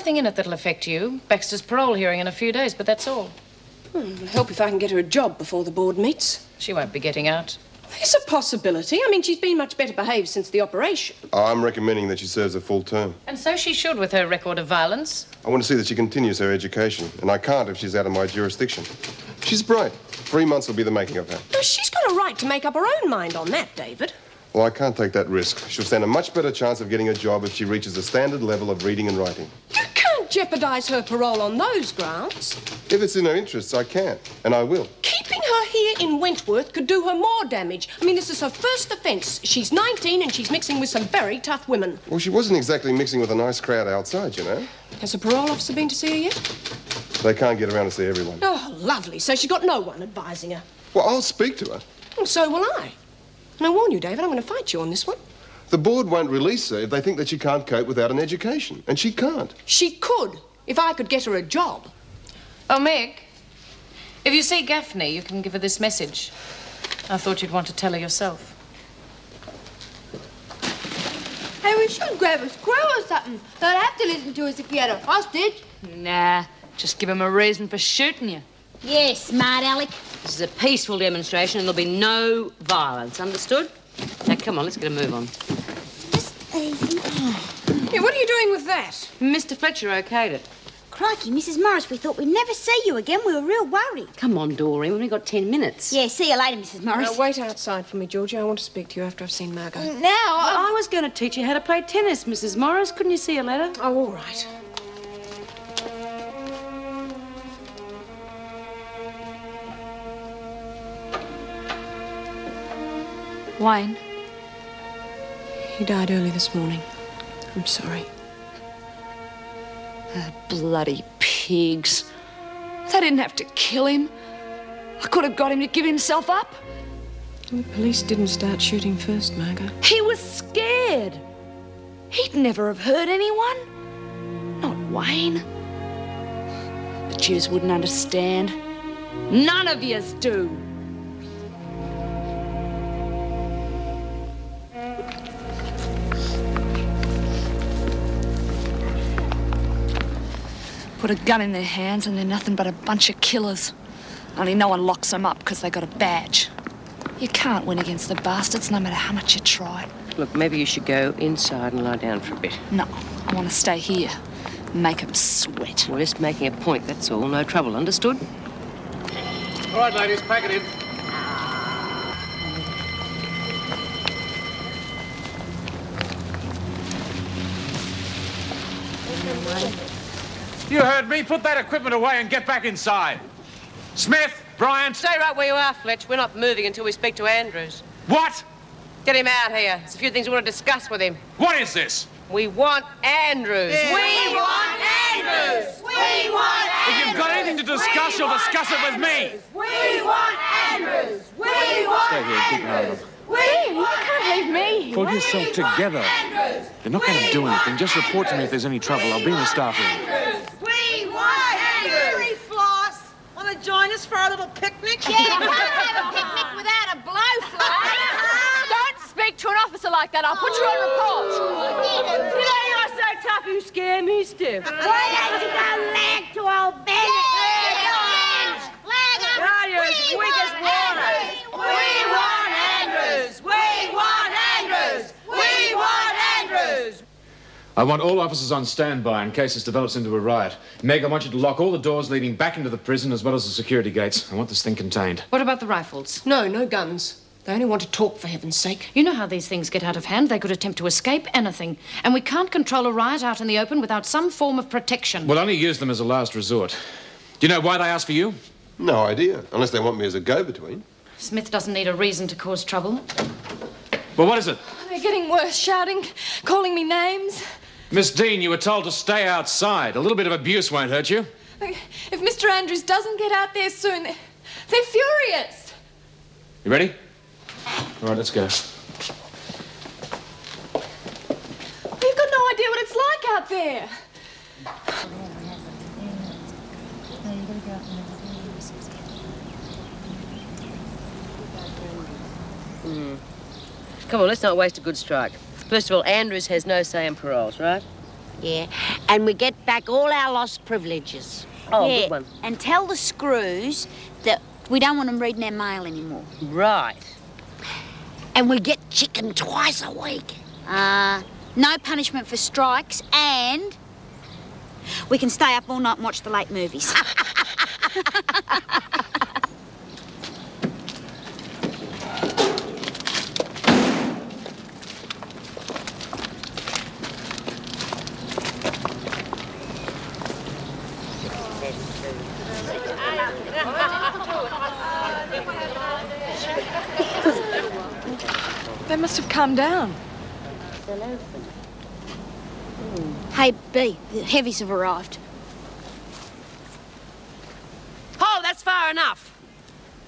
Nothing in it that'll affect you. Baxter's parole hearing in a few days, but that's all. It'll help if I can get her a job before the board meets. She won't be getting out. There's a possibility. I mean, she's been much better behaved since the operation. I'm recommending that she serves a full term. And so she should, with her record of violence. I want to see that she continues her education, and I can't if she's out of my jurisdiction. She's bright. 3 months will be the making of her. No, she's got a right to make up her own mind on that, David. Well, I can't take that risk. She'll stand a much better chance of getting a job if she reaches a standard level of reading and writing. You can't jeopardise her parole on those grounds. If it's in her interests, I can, and I will. Keeping her here in Wentworth could do her more damage. I mean, this is her first offence. She's 19 and she's mixing with some very tough women. Well, she wasn't exactly mixing with a nice crowd outside, you know. Has the parole officer been to see her yet? They can't get around to see everyone. Oh, lovely. So she's got no one advising her. Well, I'll speak to her. And so will I. And I warn you, David, I'm going to fight you on this one. The board won't release her if they think that she can't cope without an education. And she can't. She could, if I could get her a job. Oh, Meg, if you see Gaffney, you can give her this message. I thought you'd want to tell her yourself. Hey, we should grab a squirrel or something. They'd have to listen to us if we had a hostage. Nah, just give them a reason for shooting you. Yes, smart Alec. This is a peaceful demonstration and there'll be no violence, understood? Now, come on, let's get a move on. Just easy. Yeah, what are you doing with that? Mr. Fletcher okayed it. Crikey, Mrs. Morris, we thought we'd never see you again. We were real worried. Come on, Doreen, we've only got 10 minutes. Yeah, see you later, Mrs. Morris. Wait outside for me, Georgie. I want to speak to you after I've seen Margot. Now, I was going to teach you how to play tennis, Mrs. Morris. Couldn't you see a letter? Oh, all right. Wayne. He died early this morning. I'm sorry. Bloody pigs. They didn't have to kill him. I could have got him to give himself up. The police didn't start shooting first, Margot. He was scared. He'd never have hurt anyone. Not Wayne. But yous wouldn't understand. None of yous do. Put a gun in their hands and they're nothing but a bunch of killers. Only no one locks them up because they got a badge. You can't win against the bastards no matter how much you try. Look, maybe you should go inside and lie down for a bit. No, I want to stay here. Make them sweat. We're just making a point, that's all. No trouble, understood? All right, ladies, pack it in. You heard me. Put that equipment away and get back inside. Smith, Bryant. Stay right where you are, Fletch. We're not moving until we speak to Andrews. What? Get him out here. There's a few things we want to discuss with him. What is this? We want Andrews. Yeah. We want Andrews. We want Andrews. If you've got anything to discuss, you'll discuss it with me. We want Andrews. We want Stay here. Keep an eye on them. You can't leave me. Pull yourself together. They're not going to do anything. Just report to me if there's any trouble. I'll be in the staff room. We want Andrews. Floss, want to join us for our little picnic? Yeah, we can't have a picnic without a blowfly. Don't speak to an officer like that. I'll put you on report. You know you're so tough, you scare me stiff. Why don't you go lag to old Bennett? You're as weak as water. We want Andrews. We want Andrews. We want Andrews. I want all officers on standby in case this develops into a riot. Meg, I want you to lock all the doors leading back into the prison as well as the security gates. I want this thing contained. What about the rifles? No, no guns. They only want to talk, for heaven's sake. You know how these things get out of hand. They could attempt to escape anything. And we can't control a riot out in the open without some form of protection. We'll only use them as a last resort. Do you know why they asked for you? No idea, unless they want me as a go-between. Smith doesn't need a reason to cause trouble. Well, what is it? They're getting worse, shouting, calling me names. Miss Dean, you were told to stay outside. A little bit of abuse won't hurt you. If Mr. Andrews doesn't get out there soon, they're furious. You ready? All right, let's go. We've got no idea what it's like out there. Come on, let's not waste a good strike. First of all, Andrews has no say in paroles, right? Yeah, and we get back all our lost privileges. Oh, yeah. good one. And tell the screws that we don't want them reading their mail anymore. Right. And we get chicken twice a week. No punishment for strikes, and we can stay up all night and watch the late movies. They must have calmed down. Hey, B, the heavies have arrived. Oh, that's far enough.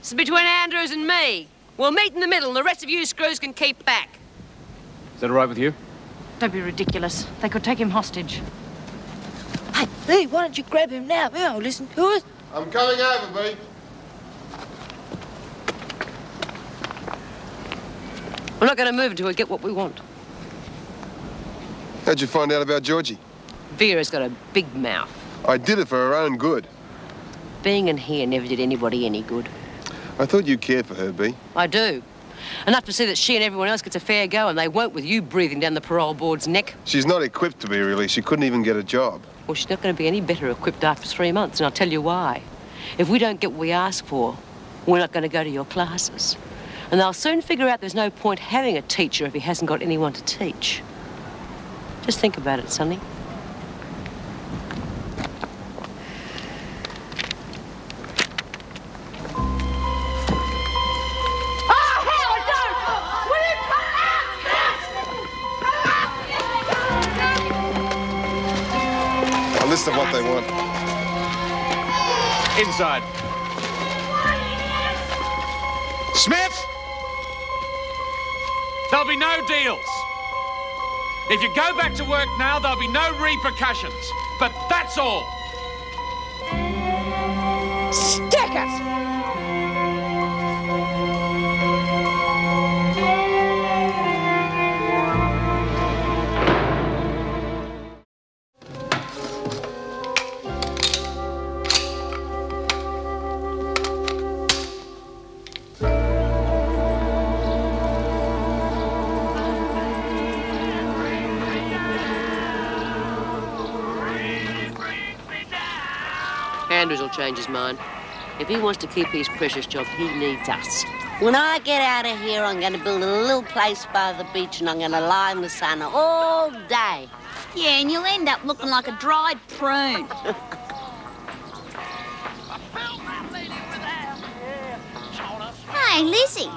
This is between Andrews and me. We'll meet in the middle and the rest of you screws can keep back. Is that all right with you? Don't be ridiculous. They could take him hostage. Hey, B, why don't you grab him now? We don't listen to us. I'm coming over, B. We're not going to move until we get what we want. How'd you find out about Georgie? Vera's got a big mouth. I did it for her own good. Being in here never did anybody any good. I thought you cared for her, B. I do. Enough to see that she and everyone else gets a fair go, and they won't with you breathing down the parole board's neck. She's not equipped to be released. She couldn't even get a job. Well, she's not going to be any better equipped after 3 months, and I'll tell you why. If we don't get what we ask for, we're not going to go to your classes. And they'll soon figure out there's no point having a teacher if he hasn't got anyone to teach. Just think about it, Sonny. A list of what they want. Inside. Smith! There'll be no deals. If you go back to work now, there'll be no repercussions. But that's all. Stick it! Andrews will change his mind. If he wants to keep his precious job, he needs us. When I get out of here, I'm going to build a little place by the beach and I'm going to lie in the sun all day. Yeah, and you'll end up looking like a dried prune. Hey, Lizzie.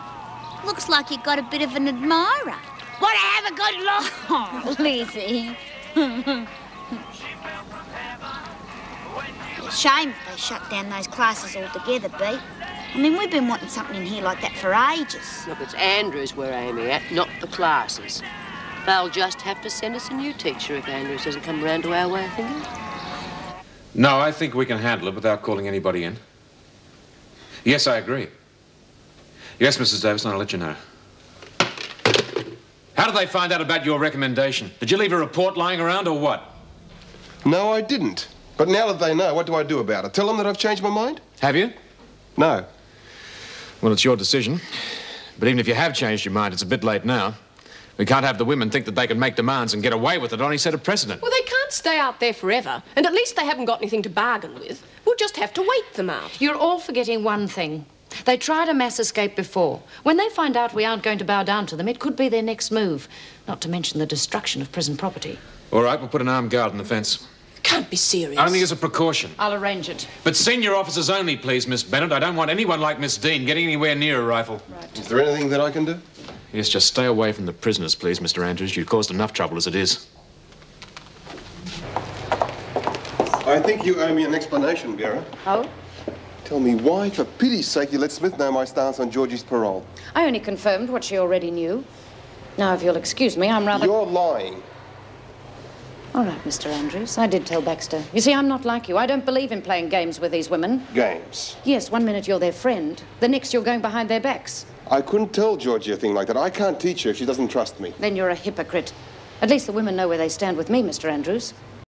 Looks like you got a bit of an admirer. Want to have a good look? Oh, Lizzie. Shame if they shut down those classes altogether, B. I mean, we've been wanting something in here like that for ages. Look, it's Andrews we're aiming at, not the classes. They'll just have to send us a new teacher if Andrews doesn't come round to our way of thinking. No, I think we can handle it without calling anybody in. Yes, I agree. Yes, Mrs. Davison, I'll let you know. How did they find out about your recommendation? Did you leave a report lying around or what? No, I didn't. But now that they know, what do I do about it? Tell them that I've changed my mind? Have you? No. Well, it's your decision. But even if you have changed your mind, it's a bit late now. We can't have the women think that they can make demands and get away with it on any set of precedent. Well, they can't stay out there forever, and at least they haven't got anything to bargain with. We'll just have to wait them out. You're all forgetting one thing. They tried a mass escape before. When they find out we aren't going to bow down to them, it could be their next move. Not to mention the destruction of prison property. All right, we'll put an armed guard on the fence. Can't be serious. Only as a precaution. I'll arrange it. But senior officers only, please, Miss Bennett. I don't want anyone like Miss Dean getting anywhere near a rifle. Right. Is there anything that I can do? Yes, just stay away from the prisoners, please, Mr. Andrews. You've caused enough trouble as it is. I think you owe me an explanation, Vera. Oh? Tell me why, for pity's sake, you let Smith know my stance on Georgie's parole. I only confirmed what she already knew. Now, if you'll excuse me, I'm rather... You're lying. All right, Mr. Andrews. I did tell Baxter. You see, I'm not like you. I don't believe in playing games with these women. Games? Yes, one minute you're their friend. The next you're going behind their backs. I couldn't tell Georgie a thing like that. I can't teach her if she doesn't trust me. Then you're a hypocrite. At least the women know where they stand with me, Mr. Andrews.